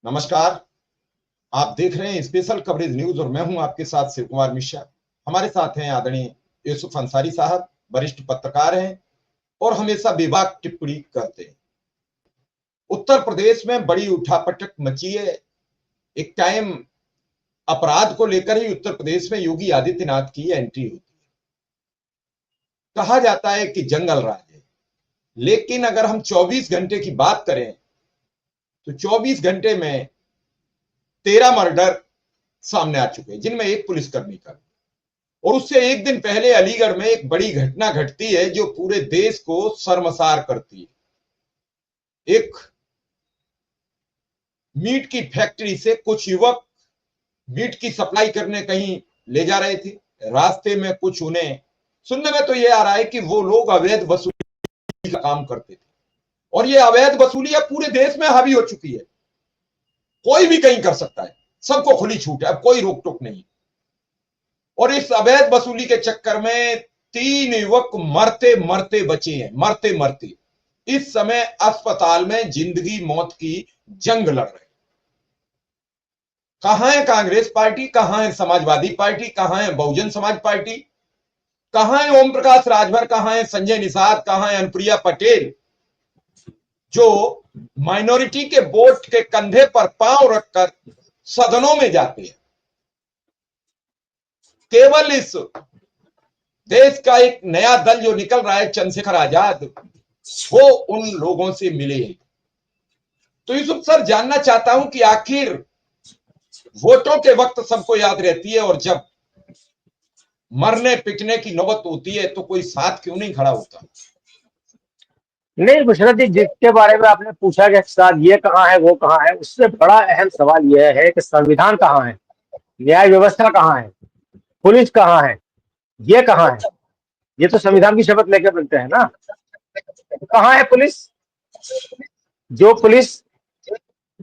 नमस्कार। आप देख रहे हैं स्पेशल कवरेज न्यूज और मैं हूं आपके साथ शिव कुमार मिश्रा। हमारे साथ हैं आदरणीय यूसुफ अंसारी साहब, वरिष्ठ पत्रकार हैं और हमेशा बेबाक टिप्पणी करते हैं। उत्तर प्रदेश में बड़ी उठापटक मची है। एक टाइम अपराध को लेकर ही उत्तर प्रदेश में योगी आदित्यनाथ की एंट्री होती है। कहा जाता है कि जंगल राज है, लेकिन अगर हम 24 घंटे की बात करें तो 24 घंटे में 13 मर्डर सामने आ चुके हैं, जिनमें एक पुलिसकर्मी का। और उससे एक दिन पहले अलीगढ़ में एक बड़ी घटना घटती है जो पूरे देश को शर्मसार करती है। एक मीट की फैक्ट्री से कुछ युवक मीट की सप्लाई करने कहीं ले जा रहे थे। रास्ते में कुछ उन्हें सुनने में तो यह आ रहा है कि वो लोग अवैध वसूली का काम करते थे और ये अवैध वसूली अब पूरे देश में हावी हो चुकी है। कोई भी कहीं कर सकता है, सबको खुली छूट है, अब कोई रोक टोक नहीं। और इस अवैध वसूली के चक्कर में 3 युवक मरते मरते बचे हैं, मरते मरते इस समय अस्पताल में जिंदगी मौत की जंग लड़ रहे। कहां है कांग्रेस पार्टी, कहां है समाजवादी पार्टी, कहां है बहुजन समाज पार्टी, कहां है ओम प्रकाश राजभर, कहां है संजय निषाद, कहां है अनुप्रिया पटेल, जो माइनॉरिटी के वोट के कंधे पर पांव रखकर सदनों में जाते हैं। केवल इस देश का एक नया दल जो निकल रहा है, चंद्रशेखर आजाद, वो उन लोगों से मिले। तो यूसुफ सर, जानना चाहता हूं कि आखिर वोटों के वक्त सबको याद रहती है और जब मरने पिटने की नौबत होती है तो कोई साथ क्यों नहीं खड़ा होता? नहीं मुशरत जी, जिसके बारे में आपने पूछा कि साथ ये कहाँ है वो कहाँ है, उससे बड़ा अहम सवाल यह है कि संविधान कहाँ है, न्याय व्यवस्था कहाँ है, पुलिस कहाँ है, ये कहाँ है। ये तो संविधान की शपथ लेकर बनते हैं ना। कहाँ है पुलिस? जो पुलिस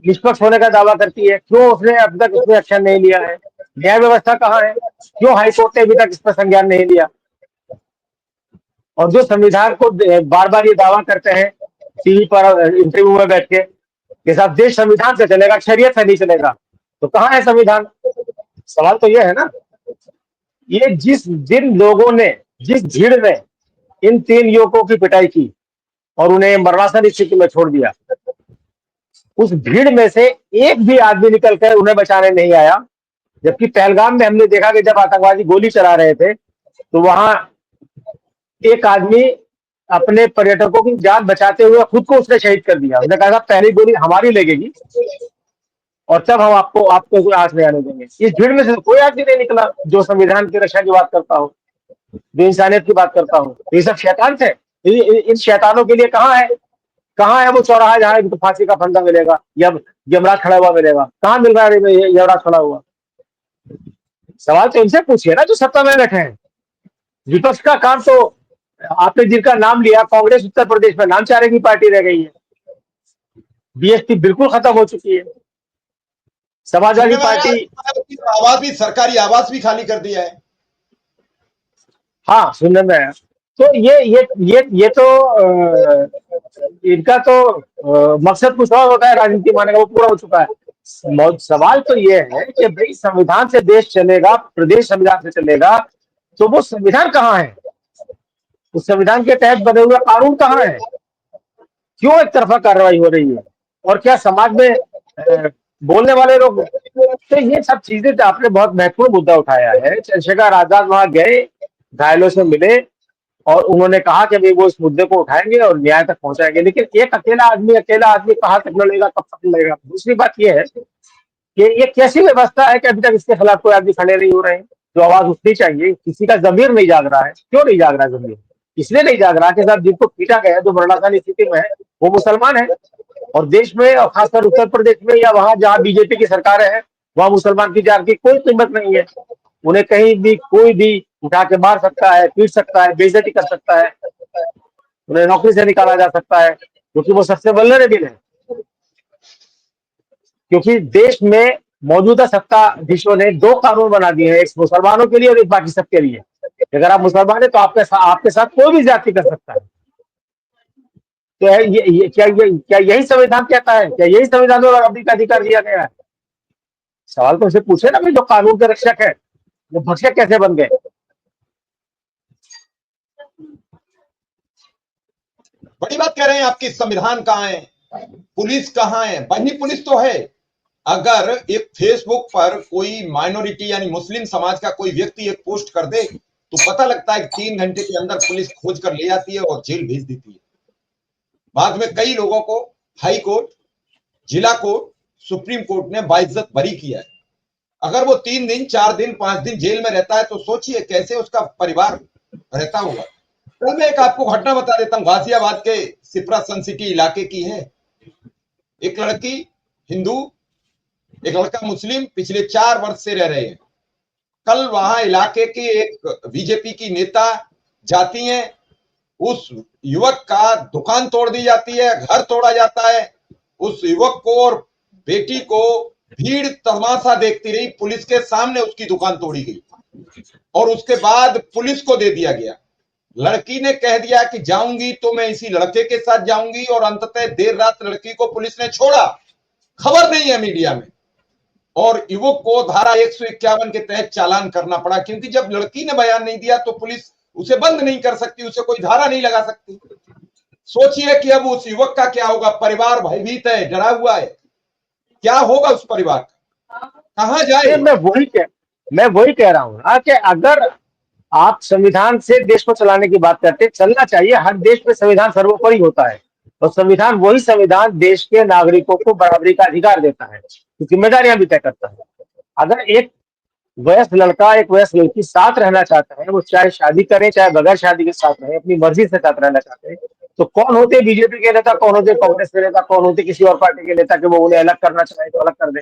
निष्पक्ष होने का दावा करती है, क्यों उसने अब तक उसमें एक्शन नहीं लिया है? न्याय व्यवस्था कहाँ है? क्यों हाईकोर्ट ने अभी तक इस पर संज्ञान नहीं लिया? और जो संविधान को बार बार ये दावा करते हैं टीवी पर इंटरव्यू में बैठ के साथ देश संविधान से चलेगा, शरीयत से नहीं चलेगा, तो कहाँ है संविधान? सवाल तो ये है ना। ये जिन लोगों ने, जिस भीड़ में इन 3 युवकों की पिटाई की और उन्हें मरणासन स्थिति में छोड़ दिया, उस भीड़ में से एक भी आदमी निकलकर उन्हें बचाने नहीं आया। जबकि पहलगाम में हमने देखा कि जब आतंकवादी गोली चला रहे थे तो वहां एक आदमी अपने पर्यटकों की जान बचाते हुए खुद को उसने शहीद कर दिया। उसने कहा पहली गोली हमारी लगेगी और तब हम आपको कोई आंच नहीं आने देंगे। इस भीड़ में से कोई आदमी नहीं निकला जो संविधान की रक्षा की बात करता हो, जो इंसानियत की बात करता हो। ये सब शैतान थे। इन शैतानों के लिए कहाँ है वो चौराहा जहां इनको फांसी का फंदा मिलेगा या यमराज खड़ा हुआ मिलेगा? कहाँ मिल रहा है यमराज खड़ा हुआ? सवाल तो इनसे पूछिए ना जो सत्ता में बैठे हैं। विपक्ष का काम तो, आपने जिनका नाम लिया, कांग्रेस उत्तर प्रदेश में नाम चारे की पार्टी रह गई है। बीएसपी बिल्कुल खत्म हो चुकी है। समाजवादी पार्टी आवास भी, सरकारी आवास भी खाली कर दिया है। हाँ, सुनने में आया। तो ये तो इनका तो मकसद कुछ और होता है, राजनीति माने का, वो पूरा हो चुका है। सवाल तो ये है कि भाई संविधान से देश चलेगा, प्रदेश संविधान से चलेगा, तो वो संविधान कहाँ है? उस संविधान के तहत बने हुए कानून कहाँ है? क्यों एक तरफा कार्रवाई हो रही है? और क्या समाज में बोलने वाले लोग? तो ये सब चीजें तो आपने बहुत महत्वपूर्ण मुद्दा उठाया है। चंद्रशेखर आजाद वहां गए, घायलों से मिले और उन्होंने कहा कि वो इस मुद्दे को उठाएंगे और न्याय तक पहुंचाएंगे। लेकिन एक अकेला आदमी कहाँ तक लड़ेगा, कब तक लड़ेगा? दूसरी बात यह है कि ये कैसी व्यवस्था है कि अभी तक इसके खिलाफ कोई आदमी खड़े नहीं हो रहे हैं? जो आवाज उठनी चाहिए, किसी का जमीर नहीं जाग रहा है। क्यों नहीं जाग रहा जमीर? इसलिए नहीं जाग रहा कि साहब जिनको पीटा गया, जो मरणासन स्थिति में है, वो मुसलमान है। और देश में और खासकर उत्तर प्रदेश में या वहां जहां बीजेपी की सरकार है, वहां मुसलमान की जान की कोई कीमत नहीं है। उन्हें कहीं भी कोई भी उठा के मार सकता है, पीट सकता है, बेइज्जती कर सकता है, उन्हें नौकरी से निकाला जा सकता है, क्योंकि वो सबसे वल्नरेबल है। क्योंकि देश में मौजूदा सत्ताधीशों ने 2 कानून बना दिए हैं, एक मुसलमानों के लिए और एक बाकी सबके लिए। अगर आप मुसलमान है तो आपके साथ कोई भी जाति कर सकता है। तो क्या यही संविधान कहता है? क्या यही संविधान में बराबरी का अधिकार दिया गया है? सवाल तो उसे पूछे ना भाई, जो कानून के रक्षक है वो भक्षक कैसे बन गए? बड़ी बात कह रहे हैं आपकी, संविधान कहाँ है, पुलिस कहाँ है? बनी पुलिस तो है। अगर एक फेसबुक पर कोई माइनॉरिटी यानी मुस्लिम समाज का कोई व्यक्ति एक पोस्ट कर दे तो पता लगता है कि 3 घंटे के अंदर पुलिस खोज कर ले जाती है और जेल भेज देती है। बाद में कई लोगों को हाई कोर्ट, जिला कोर्ट, सुप्रीम कोर्ट ने बाइज्जत बरी किया है। अगर वो 3 दिन, 4 दिन, 5 दिन जेल में रहता है तो सोचिए कैसे उसका परिवार रहता होगा। कल मैं एक आपको घटना बता देता हूं, गाजियाबाद के सिपरा सन सिटी इलाके की है। एक लड़की हिंदू, एक लड़का मुस्लिम, पिछले 4 वर्ष से रह रहे हैं। कल वहां इलाके की एक बीजेपी की नेता जाती हैं, उस युवक का दुकान तोड़ दी जाती है, घर तोड़ा जाता है। उस युवक को और बेटी को भीड़ तमाशा देखती रही, पुलिस के सामने उसकी दुकान तोड़ी गई और उसके बाद पुलिस को दे दिया गया। लड़की ने कह दिया कि जाऊंगी तो मैं इसी लड़के के साथ जाऊंगी और अंततः देर रात लड़की को पुलिस ने छोड़ा, खबर नहीं है मीडिया में। और युवक को धारा 151 के तहत चालान करना पड़ा, क्योंकि जब लड़की ने बयान नहीं दिया तो पुलिस उसे बंद नहीं कर सकती, उसे कोई धारा नहीं लगा सकती। सोचिए कि अब उस युवक का क्या होगा। परिवार भयभीत है, डरा हुआ है, क्या होगा उस परिवार का, कहां जाए? मैं वही कह रहा हूं कि अगर आप संविधान से देश को चलाने की बात करते, चलना चाहिए, हर देश में संविधान सर्वोपरि होता है और संविधान, वही संविधान देश के नागरिकों को बराबरी का अधिकार देता है, जिम्मेदारियां भी तय करता है। अगर एक वयस्क लड़का, एक वयस्क लड़की साथ रहना चाहते हैं, वो चाहे शादी करें चाहे बगैर शादी के साथ रहे, अपनी मर्जी से साथ रहना चाहते हैं, तो कौन होते बीजेपी के नेता, कौन होते कांग्रेस के नेता, कौन होते किसी और पार्टी के नेता कि वो उन्हें अलग करना चाहे तो अलग कर दे?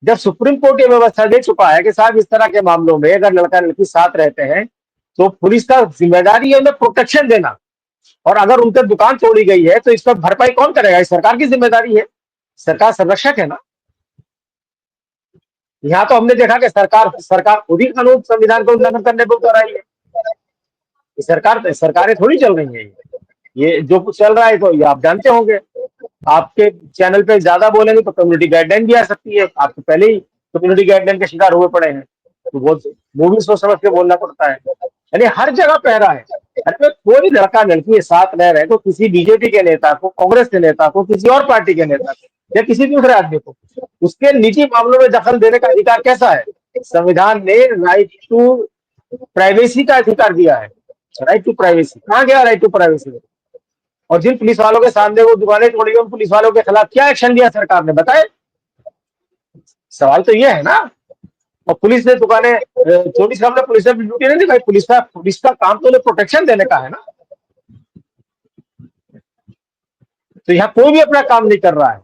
जब सुप्रीम कोर्ट ये व्यवस्था दे चुका है कि साहब इस तरह के मामलों में अगर लड़का लड़की साथ रहते हैं तो पुलिस का जिम्मेदारी है उन्हें प्रोटेक्शन देना, और अगर उनकी दुकान तोड़ी गई है तो इसका भरपाई कौन करेगा? सरकार की जिम्मेदारी है, सरकार संरक्षक है ना। यहाँ तो हमने देखा कि सरकार खुद ही कानून संविधान को उल्लंघन करने पर उतर आई है। सरकारें थोड़ी चल रही है, ये जो कुछ चल रहा है तो ये आप जानते होंगे। आपके चैनल पे ज्यादा बोलेंगे तो कम्युनिटी गाइडलाइन भी आ सकती है, आप तो पहले ही कम्युनिटी गाइडलाइन के शिकार हुए पड़े हैं, तो वो भी सोच समझ के बोलना पड़ता है। यानी हर जगह पहरा है। अरे कोई लड़का लड़की साथ रह रहे तो किसी बीजेपी के नेता को, कांग्रेस के नेता को, किसी और पार्टी के नेता को या किसी दूसरे आदमी को उसके निजी मामलों में दखल देने का अधिकार कैसा है? संविधान ने राइट टू प्राइवेसी का अधिकार दिया है। राइट टू प्राइवेसी कहाँ गया? Right to privacy. और जिन पुलिस वालों के सामने वो दुकानें तोड़ी, उन पुलिस वालों के खिलाफ क्या एक्शन लिया सरकार ने, बताए? सवाल तो ये है ना। और पुलिस ने दुकानें चोरी सामने पुलिस ने ड्यूटी नहीं दी भाई, पुलिस का काम तो उन्हें प्रोटेक्शन देने का है ना। तो यहाँ कोई भी अपना काम नहीं कर रहा है।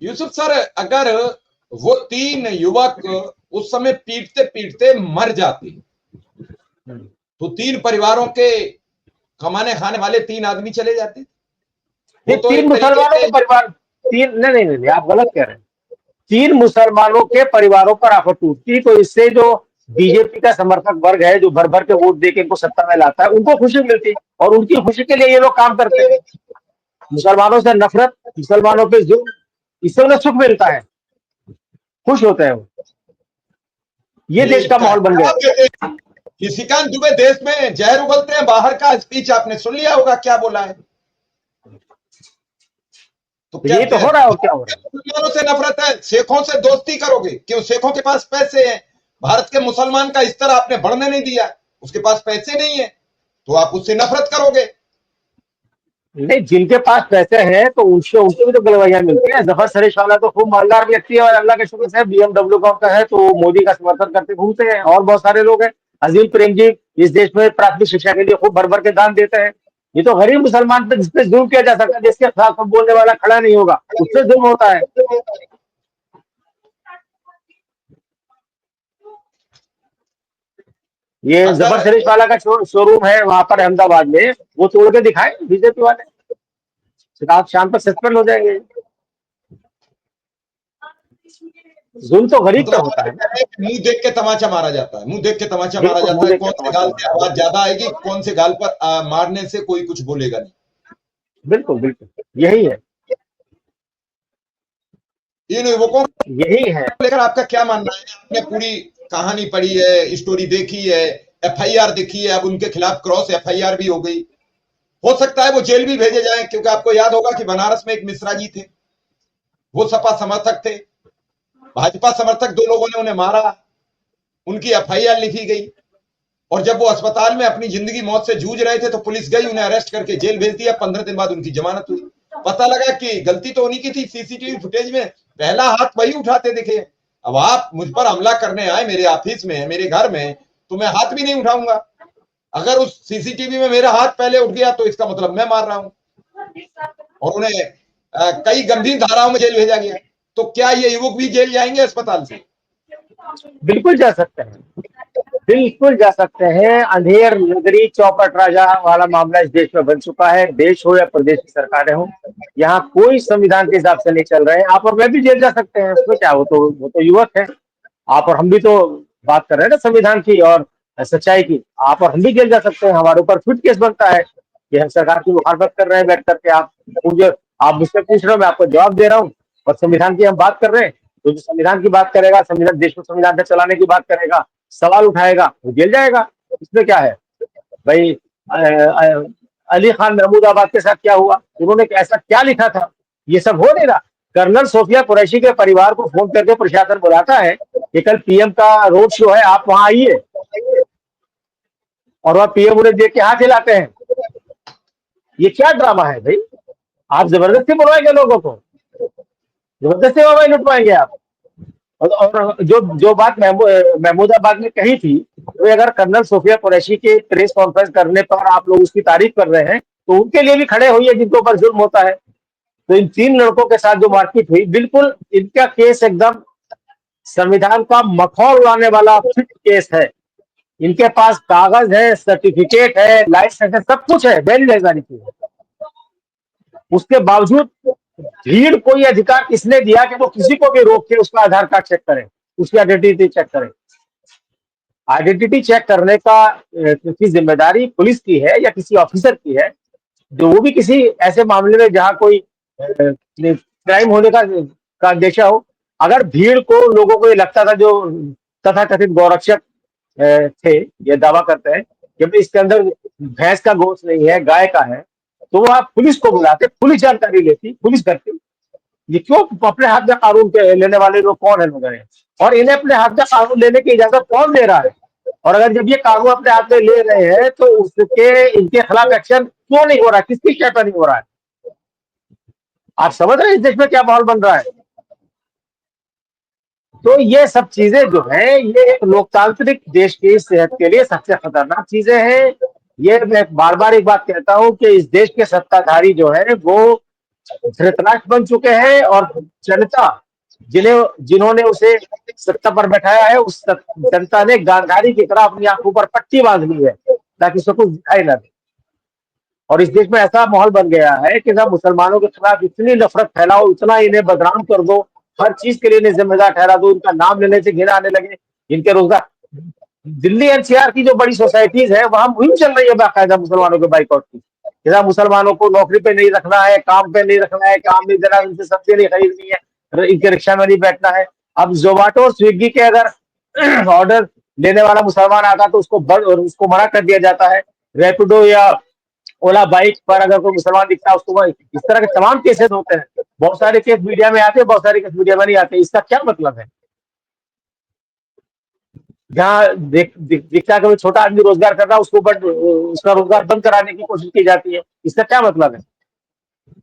यूसुफ सर, अगर वो 3 युवक उस समय पीटते पीटते मर जाते तो 3 परिवारों के कमाने खाने वाले 3 आदमी चले जाते। ये तो 3 मुसलमानों के परिवार, नहीं, आप गलत कह रहे हैं। 3 मुसलमानों के परिवारों पर आफत टूटती तो इससे जो बीजेपी का समर्थक वर्ग है, जो भर भर के वोट देके इनको सत्ता में लाता है, उनको खुशी मिलती और उनकी खुशी के लिए ये लोग काम करते हैं। मुसलमानों से नफरत, मुसलमानों पे जुल्म, इससे उन्हें सुख मिलता है, खुश होते हैं वो। ये देश का माहौल बन गया। निशिकांत दुबे देश में जहर उगलते हैं बाहर का स्पीच आपने सुन लिया होगा, क्या बोला है? तो क्या ये तो हो रहा है? और क्या हो रहा है? मुसलमानों से नफरत है, शेखों से दोस्ती करोगे, क्यों? शेखों के पास पैसे हैं। भारत के मुसलमान का स्तर आपने बढ़ने नहीं दिया, उसके पास पैसे नहीं है तो आप उससे नफरत करोगे। नहीं, जिनके पास पैसे हैं तो उनसे भी तो गलवाइयां मिलती है। जफर शरीफ वाला तो खूब मालदार व्यक्ति है और अल्लाह के शुक्र से BMW का है तो मोदी का समर्थन करते घूमते हैं, और बहुत सारे लोग हैं। अजीम प्रेम जी इस देश में प्राथमिक शिक्षा के लिए खूब भर भर के दान देते हैं। ये तो गरीब मुसलमान पे जिसपे जुल्म किया जा सकता है, जिसके खिलाफ बोलने वाला खड़ा नहीं होगा, उससे जुल्म होता है। ये जफर शरीफ वाला का शोरूम है वहां पर अहमदाबाद में, वो तोड़ के दिखाए बीजेपी वाले, आप शाम पर सस्पेंड हो जाएंगे। जुल्म तो गरीब पे होता है। मुंह देख के तमाचा मारा जाता है, मुंह देख के तमाचा मारा जाता है। कौन से गाल पे आवाज ज्यादा आएगी, कौन से गाल पर मारने से कोई कुछ बोलेगा नहीं। बिल्कुल बिल्कुल, यही है, इन युवकों को यही है। लेकर आपका क्या मानना है? आपने पूरी कहानी पढ़ी है, स्टोरी देखी है, एफआईआर देखी है, अब उनके खिलाफ क्रॉस एफआईआर भी हो गई। हो सकता है वो जेल भी भेजे जाएं, क्योंकि आपको याद होगा कि बनारस में एक मिश्रा जी थे, वो सपा समर्थक थे, भाजपा समर्थक दो लोगों ने उन्हें मारा, उनकी एफआईआर लिखी गई, और जब वो अस्पताल में अपनी जिंदगी मौत से जूझ रहे थे तो पुलिस गई, उन्हें अरेस्ट करके जेल भेज दिया। 15 दिन बाद उनकी जमानत हुई। पता लगा कि गलती तो उन्हीं की थी, सीसीटीवी फुटेज में पहला हाथ वही उठाते दिखे। अब आप मुझ पर हमला करने आए मेरे ऑफिस में, मेरे घर में, तो मैं हाथ भी नहीं उठाऊंगा। अगर उस सीसीटीवी में मेरा हाथ पहले उठ गया तो इसका मतलब मैं मार रहा हूं, और उन्हें कई गंभीर धाराओं में जेल भेजा गया। तो क्या ये युवक भी जेल जाएंगे अस्पताल से? बिल्कुल जा सकते हैं, बिल्कुल जा सकते हैं। अंधेर नगरी चौपट राजा वाला मामला इस देश में बन चुका है। देश हो या प्रदेश की सरकारें हो, यहाँ कोई संविधान के हिसाब से नहीं चल रहे हैं। आप और मैं भी जेल जा सकते हैं, उसमें क्या, वो तो युवक है। आप और हम भी तो बात कर रहे हैं ना संविधान की और सच्चाई की। आप और हम भी जेल जा सकते हैं, हमारे ऊपर फिट केस बनता है कि हम सरकार की मुखालफत कर रहे हैं बैठ करके। मुझे आप मुझसे पूछ रहे हो, मैं आपको जवाब दे रहा हूँ, और संविधान की हम बात कर रहे हैं। तो जो संविधान की बात करेगा, संविधान, देश को संविधान से चलाने की बात करेगा, सवाल उठाएगा, वो जेल जाएगा। इसमें क्या है भाई? अली खान महमूदाबाद के साथ क्या हुआ, उन्होंने ऐसा क्या लिखा था? ये सब हो नहीं रहा। कर्नल सोफिया कुरैशी के परिवार को फोन करके प्रशासन बुलाता है कि कल पीएम का रोड शो है, आप वहां आइए, और वह पीएम उन्हें देख के हाथ हिलाते हैं। ये क्या ड्रामा है भाई? आप जबरदस्ती बुलवाएंगे लोगों को, जबरदस्ती मोबाइल लुटवाएंगे आप। और जो बात महमूदाबाद में कही थी, तो अगर कर्नल सोफिया कुरैशी के प्रेस कॉन्फ्रेंस करने पर आप लोग उसकी तारीफ कर रहे हैं, तो उनके लिए भी खड़े होइए जिनके ऊपर जुल्म होता है। तो इन 3 लड़कों के साथ जो मारपीट हुई, बिल्कुल इनका केस एकदम संविधान का मखौल उड़ाने वाला फिट केस है। इनके पास कागज है, सर्टिफिकेट है, लाइसेंस है, सब कुछ है, बैन जारी की है। उसके बावजूद भीड़ को ये अधिकार किसने दिया कि वो किसी को भी रोक के उसका आधार कार्ड चेक करें, उसकी आइडेंटिटी चेक करें? आइडेंटिटी चेक करने की जिम्मेदारी पुलिस की है या किसी ऑफिसर की है, जो वो भी किसी ऐसे मामले में जहां कोई क्राइम होने का अंदेशा हो। अगर भीड़ को, लोगों को ये लगता था, जो तथाकथित गौरक्षक थे, ये दावा करते हैं कि भाई इसके अंदर भैंस का गोश्त नहीं है, गाय का है, तो वो आप पुलिस को बुलाते, पुलिस जानकारी लेती, पुलिस करती। ये क्यों अपने हाथ में कानून के लेने वाले लोग कौन है लोग हैं? और इन्हें अपने हाथ में कानून लेने की इजाजत कौन दे रहा है? और अगर जब ये कानून अपने हाथ में ले रहे हैं, तो उसके, इनके खिलाफ एक्शन क्यों नहीं हो रहा है? किसकी क्या नहीं हो रहा है? आप समझ रहे हैं इस देश में क्या माहौल बन रहा है? तो ये सब चीजें जो है, ये एक लोकतांत्रिक देश की सेहत के लिए सबसे खतरनाक चीजें हैं। ये मैं बार बार एक बात कहता हूं कि इस देश के सत्ताधारी जो है वो धृतराष्ट्र बन चुके हैं, और जनता, जिन्होंने उसे सत्ता पर बैठाया है, उस जनता ने गांधारी की तरह अपनी आंखों पर पट्टी बांध ली है ताकि उसको कुछ दिखाई ना दे। और इस देश में ऐसा माहौल बन गया है कि सब मुसलमानों के खिलाफ इतनी नफरत फैलाओ, इतना इन्हें बदनाम कर दो, हर चीज के लिए इन्हें जिम्मेदार ठहरा दो, इनका नाम लेने से घिना आने लगे, इनके रोजगार। दिल्ली एनसीआर की जो बड़ी सोसाइटीज है, वहां मुहिम चल रही है बाकायदा मुसलमानों के बाइकआउट की। जहां मुसलमानों को नौकरी पे नहीं रखना है, काम पे नहीं रखना है, काम नहीं देना, इनसे सब्जी नहीं खरीदनी है, इनके रिक्शा में नहीं बैठना है। अब जोमेटो और स्विगी के अगर ऑर्डर लेने वाला मुसलमान आता तो उसको मना कर दिया जाता है। रैपिडो या ओला बाइक पर अगर कोई मुसलमान दिखता है, उसको, इस तरह के तमाम केसेस होते हैं। बहुत सारे केस मीडिया में आते हैं, बहुत सारे केस मीडिया में नहीं आते। इसका क्या मतलब है? जहाँ दिखता है कि छोटा आदमी रोजगार कर रहा है, उसका रोजगार बंद कराने की कोशिश की जाती है। इसका क्या मतलब है?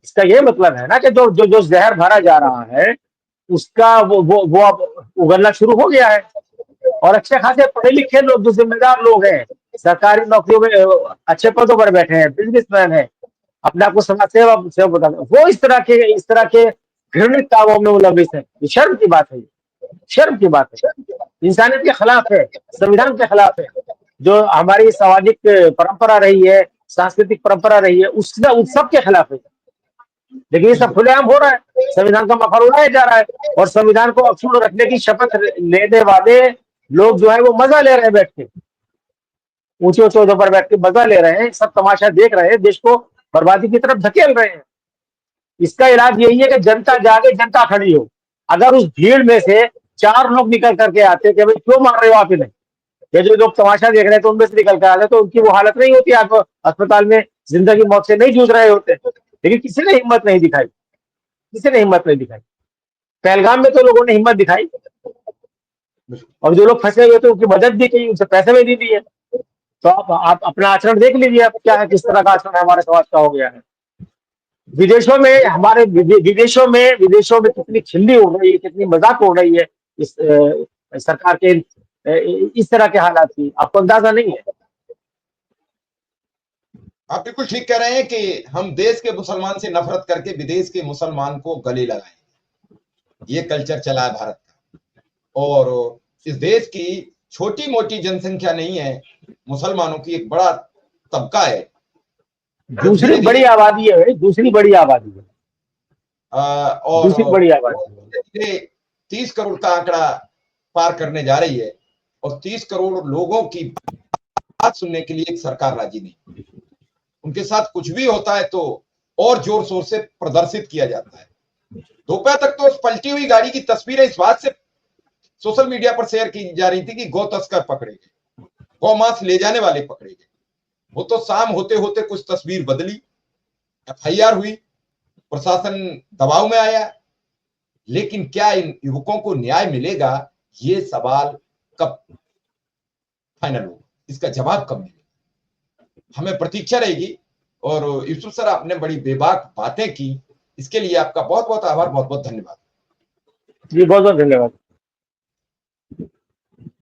इसका ये मतलब है ना कि जो जो जो जहर भरा जा रहा है, उसका वो अब उगलना शुरू हो गया है। और अच्छे खासे पढ़े लिखे लोग, जो जिम्मेदार लोग हैं, सरकारी नौकरियों में अच्छे पदों पर बैठे हैं, बिजनेसमैन है, अपने आप को समाज सेवा सेवा बताते हैं, वो इस तरह के घृणित कामों में मुलविस है। ये शर्म की बात है, शर्म की बात है, इंसानियत के खिलाफ है, संविधान के खिलाफ है। जो हमारी सामाजिक परंपरा रही है, सांस्कृतिक परंपरा रही है, उस सब के खिलाफ है। लेकिन ये सब खुलेआम हो रहा है, संविधान का मफर उड़ाया जा रहा है, और संविधान को अक्षुण्ण रखने की शपथ लेने वाले लोग जो है वो मजा ले रहे हैं बैठ के, ऊंचे ऊंचे पर बैठ के मजा ले रहे हैं, सब तमाशा देख रहे हैं। देश को बर्बादी की तरफ धकेल रहे हैं। इसका इलाज यही है कि जनता जागे, जनता खड़ी हो। अगर उस भीड़ में से 4 लोग निकल करके आते कि भाई क्यों मार रहे हो आप इन्हें, ये जो लोग तमाशा देख रहे हैं तो उनमें से निकल कर आते तो उनकी वो हालत नहीं होती, आप अस्पताल में जिंदगी मौत से नहीं जूझ रहे होते। लेकिन किसी ने हिम्मत नहीं दिखाई, किसी ने हिम्मत नहीं दिखाई। पहलगाम में तो लोगों ने हिम्मत दिखाई, और जो लोग फंसे हुए थे उनकी मदद भी की, उनसे पैसे भी दे दिए। तो आप अपना आचरण देख लीजिए, आप क्या है, किस तरह का आचरण हमारे समाज का हो गया है। विदेशों में हमारे विदेशों में कितनी खिल्ली हो रही है, कितनी मजाक हो रही है इस सरकार के इस तरह के हालात की, आपको अंदाजा नहीं है। आप बिल्कुल ठीक कह रहे हैं कि हम देश के मुसलमान से नफरत करके विदेश के मुसलमान को गले लगाएं, ये कल्चर चला है भारत का। और इस देश की छोटी मोटी जनसंख्या नहीं है, मुसलमानों की एक बड़ा तबका है, दूसरी बड़ी आबादी है भाई, दूसरी बड़ी आबादी है, और दूसरी बड़ी आबादी है। 30 करोड़ का आंकड़ा पार करने जा रही है, और 30 करोड़ लोगों की बात सुनने के लिए एक सरकार राजी नहीं। उनके साथ कुछ भी होता है तो और जोर शोर से प्रदर्शित किया जाता है। दोपहर तक तो उस पलटी हुई गाड़ी की तस्वीरें इस बात से सोशल मीडिया पर शेयर की जा रही थी कि गौ तस्कर पकड़े गए, गौ मांस ले जाने वाले पकड़े गए। वो तो शाम होते होते कुछ तस्वीर बदली, एफआईआर हुई, प्रशासन दबाव में आया। लेकिन क्या इन युवकों को न्याय मिलेगा, ये सवाल कब फाइनल होगा, इसका जवाब कब मिलेगा, हमें प्रतीक्षा रहेगी। और यूसुफ सर, आपने बड़ी बेबाक बातें की, इसके लिए आपका बहुत बहुत आभार, बहुत बहुत धन्यवाद जी। बहुत बहुत धन्यवाद।